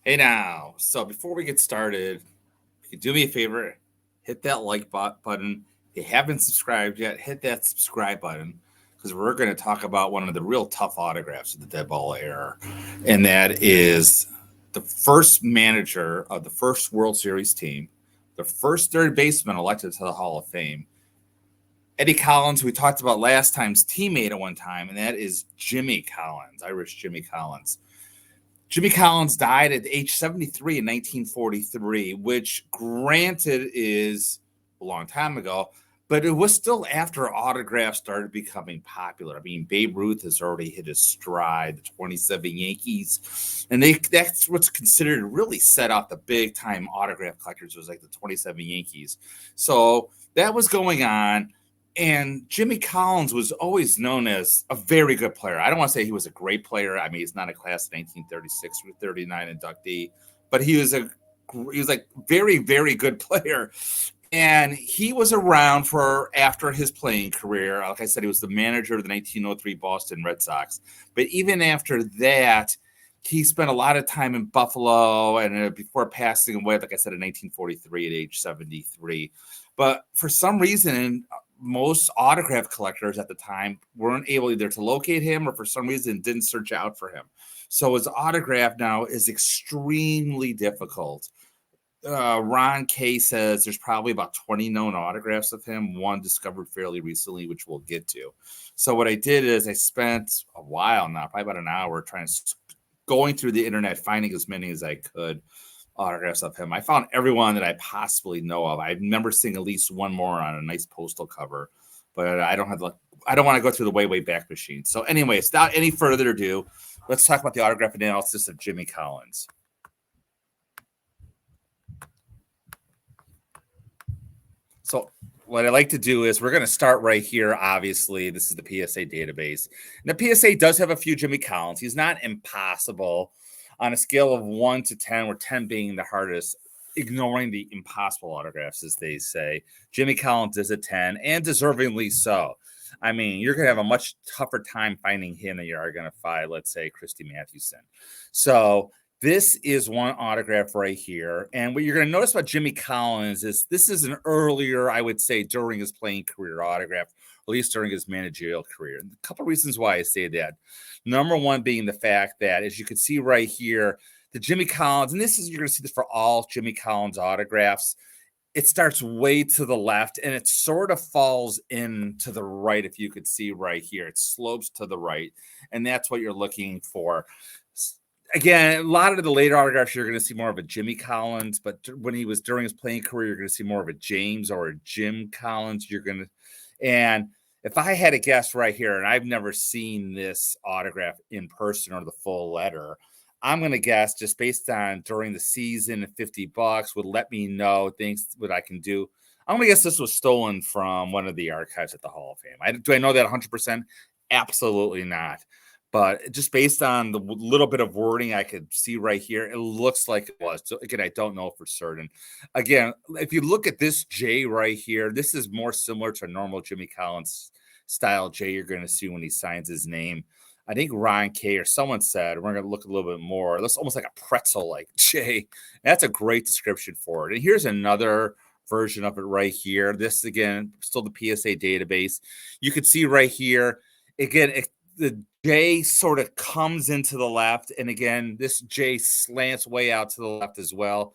Hey now, so before we get started, if you do me a favor, hit that button. If you haven't subscribed yet, hit that subscribe button because we're going to talk about one of the real tough autographs of the dead ball era, and that is the first manager of the first World Series team, the first third baseman elected to the Hall of Fame. Eddie Collins, we talked about last time's teammate at one time, and that is Jimmy Collins, Irish Jimmy Collins. Jimmy Collins died at age 73 in 1943, which granted is a long time ago, but it was still after autographs started becoming popular. I mean, Babe Ruth has already hit his stride, the 27 Yankees, and that's what's considered really set off the big time autograph collectors was like the 27 Yankees. So that was going on. And Jimmy Collins was always known as a very good player. I don't want to say he was a great player. I mean, he's not a class of 1936 or 39 inductee, but he was like very, very good player. And he was around for after his playing career. Like I said, he was the manager of the 1903 Boston Red Sox. But even after that, he spent a lot of time in Buffalo and before passing away, like I said, in 1943 at age 73. But for some reason, most autograph collectors at the time weren't able either to locate him or for some reason didn't search out for him. So his autograph now is extremely difficult. Ron Kay says there's probably about 20 known autographs of him, one discovered fairly recently, which we'll get to. So what I did is I spent a while now, probably about an hour, going through the internet, finding as many as I could autographs of him. I found everyone that I possibly know of. I remember seeing at least one more on a nice postal cover, but I don't want to go through the way back machine. So, anyways, without any further ado, let's talk about the autograph analysis of Jimmy Collins. So, what I like to do is we're going to start right here. Obviously, this is the PSA database. And the PSA does have a few Jimmy Collins. He's not impossible on a scale of 1 to 10, where 10 being the hardest, ignoring the impossible autographs, as they say. Jimmy Collins is a 10, and deservingly so. I mean, you're going to have a much tougher time finding him than you are going to find, let's say, Christy Mathewson. So this is one autograph right here. And what you're going to notice about Jimmy Collins is this is an earlier, I would say, during his playing career autograph, at least during his managerial career. And a couple of reasons why I say that. Number one being the fact that, as you can see right here, the Jimmy Collins, and you're going to see this for all Jimmy Collins autographs, it starts way to the left and it sort of falls in to the right. If you could see right here, it slopes to the right. And that's what you're looking for. Again, a lot of the later autographs, you're going to see more of a Jimmy Collins, but when he was during his playing career, you're going to see more of a James or a Jim Collins. And if I had a guess right here, and I've never seen this autograph in person or the full letter, I'm going to guess just based on during the season, $50 would let me know things what I can do. I'm going to guess this was stolen from one of the archives at the Hall of Fame. Do I know that 100%? Absolutely not. But just based on the little bit of wording I could see right here, it looks like it was. So again, I don't know for certain. Again, if you look at this J right here, this is more similar to a normal Jimmy Collins style J you're going to see when he signs his name. I think Ron Kay or someone said, we're going to look a little bit more. That's almost like a pretzel like J. That's a great description for it. And here's another version of it right here. This, again, still the PSA database. You can see right here, again, the J sort of comes into the left. And again, this J slants way out to the left as well.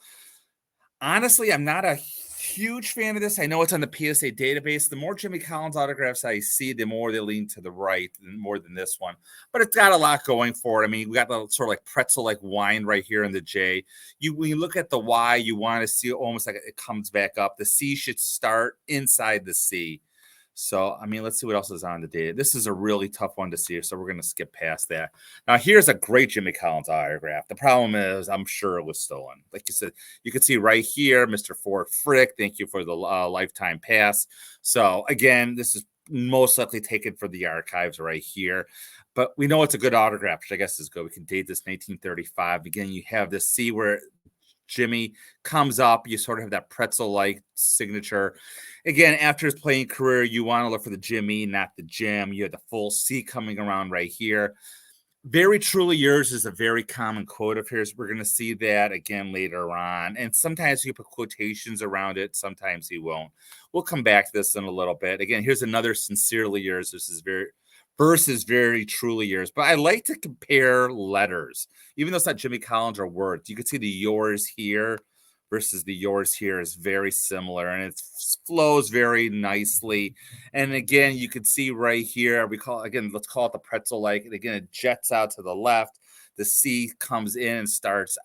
Honestly, I'm not a huge fan of this. I know it's on the PSA database. The more Jimmy Collins autographs I see, the more they lean to the right, more than this one. But it's got a lot going for it. I mean, we got the sort of like pretzel-like wine right here in the J. When you look at the Y, you want to see almost like it comes back up. The C should start inside the C. So, I mean, let's see what else is on the data. This is a really tough one to see, so we're going to skip past that. Now, here's a great Jimmy Collins autograph. The problem is, I'm sure it was stolen. Like you said, you can see right here, Mr. Ford Frick, thank you for the lifetime pass. So, again, this is most likely taken for the archives right here. But we know it's a good autograph, which I guess is good. We can date this 1935. Again, you have this C where Jimmy comes up, you sort of have that pretzel-like signature. Again, after his playing career, you want to look for the Jimmy, not the Jim. You have the full C coming around right here. Very truly yours is a very common quote of his. We're going to see that again later on. And sometimes he put quotations around it. Sometimes he won't. We'll come back to this in a little bit. Again, here's another sincerely yours. This is very versus very truly yours. But I like to compare letters, even though it's not Jimmy Collins or words. You can see the yours here versus the yours here is very similar, and it flows very nicely. And again, you can see right here, let's call it the pretzel like. And again, it jets out to the left. The C comes in and starts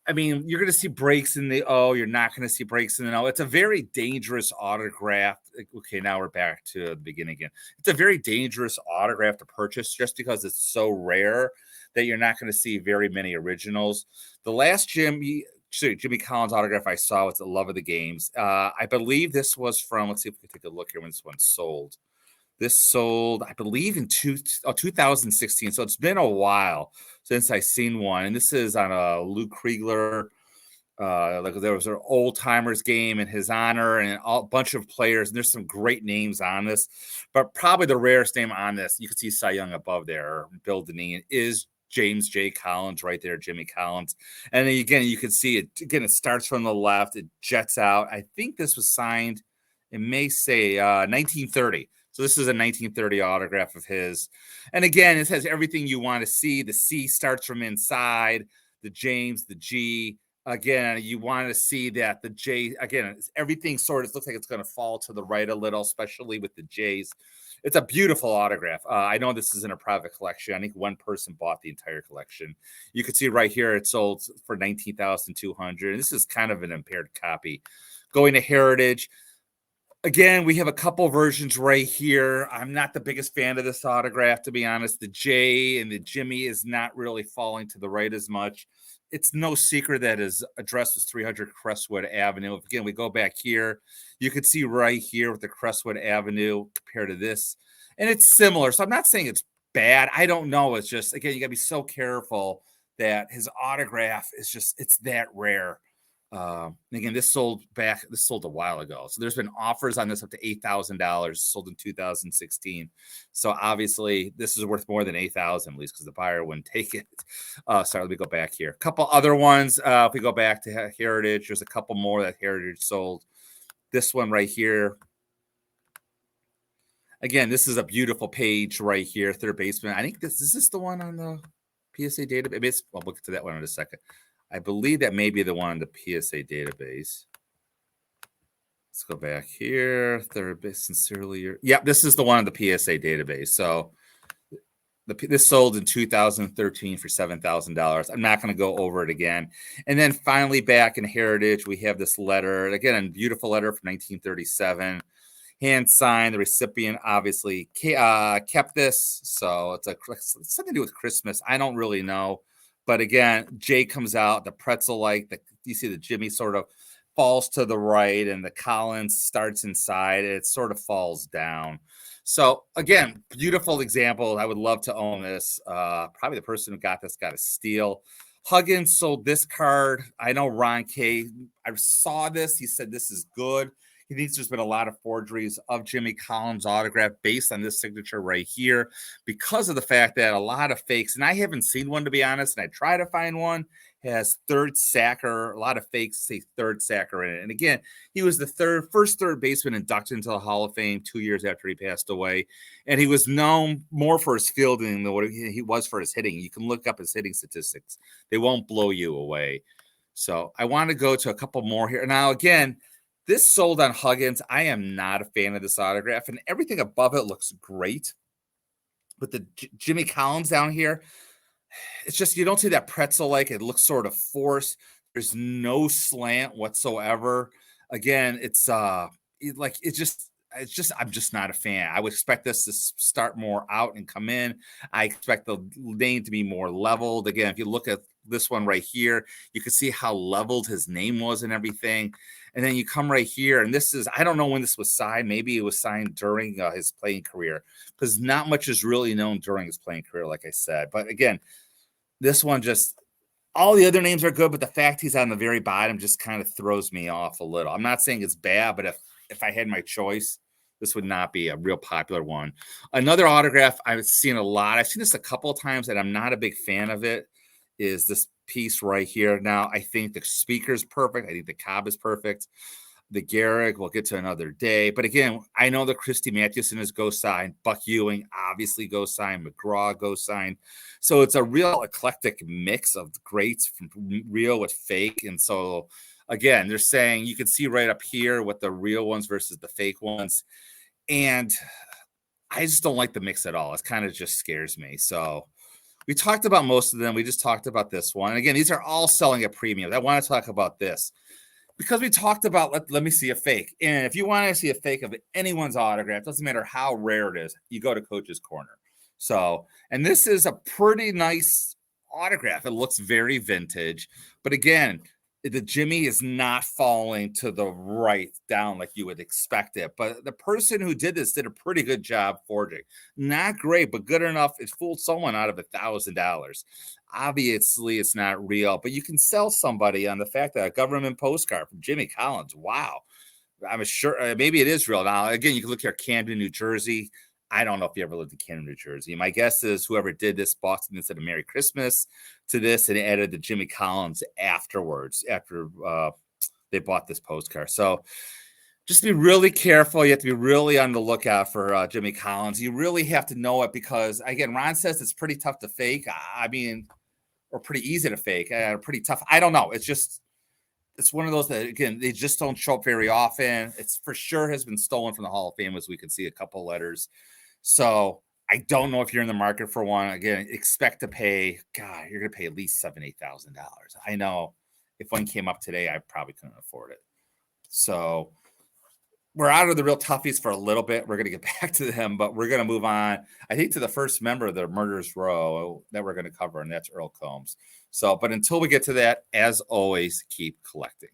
I mean, you're going to see breaks in the O. You're not going to see breaks in the O. It's a very dangerous autograph. Okay, now we're back to the beginning again. It's a very dangerous autograph to purchase just because it's so rare that you're not going to see very many originals. The last Jimmy Collins autograph I saw was the Love of the Games. I believe this was from, let's see if we can take a look here when this one sold. This sold, I believe, in 2016. So it's been a while since I seen one. And this is on a Luke Kriegler. Like there was an old timers game in his honor and a bunch of players. And there's some great names on this. But probably the rarest name on this, you can see Cy Young above there, Bill Dineen, is James J. Collins right there, Jimmy Collins. And then again, you can see it. Again, it starts from the left. It jets out. I think this was signed, it may say 1930. So this is a 1930 autograph of his. And again, it has everything you want to see. The C starts from inside, the James, the G. Again, you want to see that the J, again, everything sort of looks like it's going to fall to the right a little, especially with the J's. It's a beautiful autograph. I know this is in a private collection. I think one person bought the entire collection. You can see right here it sold for $19,200. This is kind of an impaired copy. Going to Heritage. Again, we have a couple versions right here. I'm not the biggest fan of this autograph, to be honest. The J and the Jimmy is not really falling to the right as much. It's no secret that his address was 300 Crestwood Avenue. Again, we go back here. You can see right here with the Crestwood Avenue compared to this. And it's similar. So I'm not saying it's bad. I don't know. It's just, again, you got to be so careful that his autograph is just, it's that rare. Again, this sold a while ago. So there's been offers on this up to $8,000, sold in 2016. So obviously this is worth more than $8,000, at least because the buyer wouldn't take it. Sorry, let me go back here. A couple other ones. If we go back to Heritage, there's a couple more that Heritage sold. This one right here. Again, this is a beautiful page right here, third baseman. I think is this the one on the PSA database? I'll look to that one in a second. I believe that may be the one on the PSA database. Let's go back here. Third base, sincerely. Yeah, this is the one on the PSA database. So this sold in 2013 for $7,000. I'm not going to go over it again. And then finally back in Heritage, we have this letter. Again, a beautiful letter from 1937. Hand signed. The recipient obviously kept this. So it's something to do with Christmas. I don't really know. But again, Jay comes out, the pretzel like, you see the Jimmy sort of falls to the right and the Collins starts inside. It sort of falls down. So again, beautiful example. I would love to own this. Probably the person who got this got a steal. Huggins sold this card. I know Ron K. I saw this. He said this is good. He thinks there's been a lot of forgeries of Jimmy Collins' autograph based on this signature right here because of the fact that a lot of fakes, and I haven't seen one to be honest, and I try to find one, has third sacker. A lot of fakes say third sacker in it. And again, he was the first third baseman inducted into the Hall of Fame 2 years after he passed away. And he was known more for his fielding than what he was for his hitting. You can look up his hitting statistics. They won't blow you away. So I want to go to a couple more here. Now, again, this sold on Huggins. I am not a fan of this autograph, and everything above it looks great. But the Jimmy Collins down here, it's just you don't see that pretzel like. It looks sort of forced. There's no slant whatsoever. Again, it's I'm just not a fan. I would expect this to start more out and come in. I expect the name to be more leveled. Again, if you look at this one right here, you can see how leveled his name was and everything. And then you come right here, and this is, I don't know when this was signed. Maybe it was signed during his playing career because not much is really known during his playing career, like I said. But again, this one just, all the other names are good, but the fact he's on the very bottom just kind of throws me off a little. I'm not saying it's bad, but if I had my choice, This would not be a real popular one. Another autograph I've seen a lot. I've seen this a couple of times, and I'm not a big fan of it. Is this piece right here? Now, I think the speaker's perfect. I think the Cobb is perfect. The Gehrig, we'll get to another day. But again, I know that Christy Mathewson is go sign. Buck Ewing, obviously go sign. McGraw go sign. So it's a real eclectic mix of greats from real with fake. And so, again, they're saying you can see right up here what the real ones versus the fake ones. And I just don't like the mix at all. It kind of just scares me. So we talked about most of them. We just talked about this one. And again, these are all selling at premium. I want to talk about this because we talked about, let me see a fake. And if you want to see a fake of anyone's autograph, doesn't matter how rare it is, you go to Coach's Corner. So, and this is a pretty nice autograph. It looks very vintage. But again, the Jimmy is not falling to the right down like you would expect it. But the person who did this did a pretty good job forging. Not great, but good enough. It fooled someone out of $1,000. Obviously, it's not real, but you can sell somebody on the fact that a government postcard from Jimmy Collins. Wow. I'm sure maybe it is real. Now, again, you can look here, Camden, New Jersey. I don't know if you ever lived in Camden, New Jersey. My guess is whoever did this bought something that said a Merry Christmas to this and added the Jimmy Collins afterwards, after they bought this postcard. So just be really careful. You have to be really on the lookout for Jimmy Collins. You really have to know it because, again, Ron says it's pretty tough to fake. I mean, or pretty easy to fake. Pretty tough. I don't know. It's one of those that, again, they just don't show up very often. It's for sure has been stolen from the Hall of Fame, as we can see a couple letters. So I don't know if you're in the market for one. Again, expect to pay, God, you're going to pay at least $7,000, $8,000. I know if one came up today, I probably couldn't afford it. So we're out of the real toughies for a little bit. We're going to get back to them, but we're going to move on, I think, to the first member of the Murderers Row that we're going to cover, and that's Earl Combs. So, but until we get to that, as always, keep collecting.